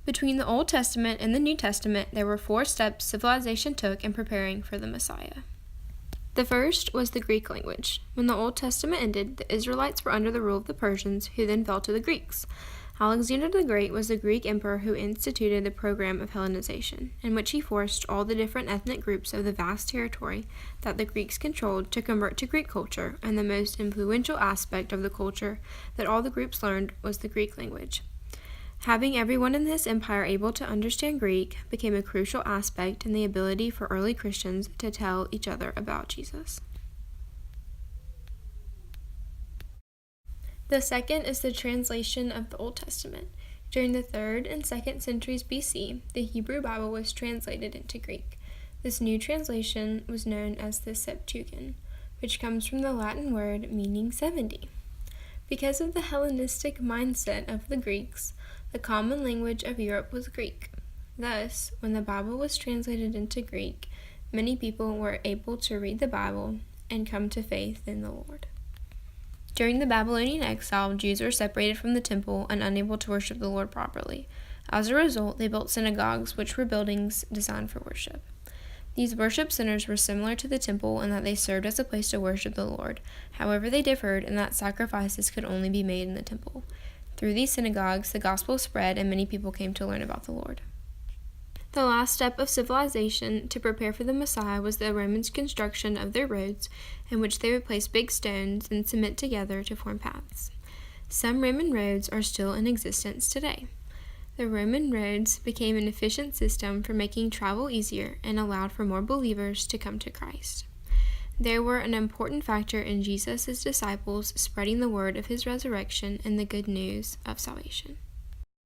Between the Old Testament and the New Testament, there were 4 steps civilization took in preparing for the Messiah. The first was the Greek language. When the Old Testament ended, the Israelites were under the rule of the Persians, who then fell to the Greeks. Alexander the Great was the Greek emperor who instituted the program of Hellenization, in which he forced all the different ethnic groups of the vast territory that the Greeks controlled to convert to Greek culture, and the most influential aspect of the culture that all the groups learned was the Greek language. Having everyone in this empire able to understand Greek became a crucial aspect in the ability for early Christians to tell each other about Jesus. The second is the translation of the Old Testament. During the 3rd and 2nd centuries BC, the Hebrew Bible was translated into Greek. This new translation was known as the Septuagint, which comes from the Latin word meaning 70. Because of the Hellenistic mindset of the Greeks, the common language of Europe was Greek. Thus, when the Bible was translated into Greek, many people were able to read the Bible and come to faith in the Lord. During the Babylonian exile, Jews were separated from the temple and unable to worship the Lord properly. As a result, they built synagogues, which were buildings designed for worship. These worship centers were similar to the temple in that they served as a place to worship the Lord. However, they differed in that sacrifices could only be made in the temple. Through these synagogues, the gospel spread and many people came to learn about the Lord. The last step of civilization to prepare for the Messiah was the Romans' construction of their roads, in which they would place big stones and cement together to form paths. Some Roman roads are still in existence today. The Roman roads became an efficient system for making travel easier and allowed for more believers to come to Christ. They were an important factor in Jesus' disciples spreading the word of his resurrection and the good news of salvation.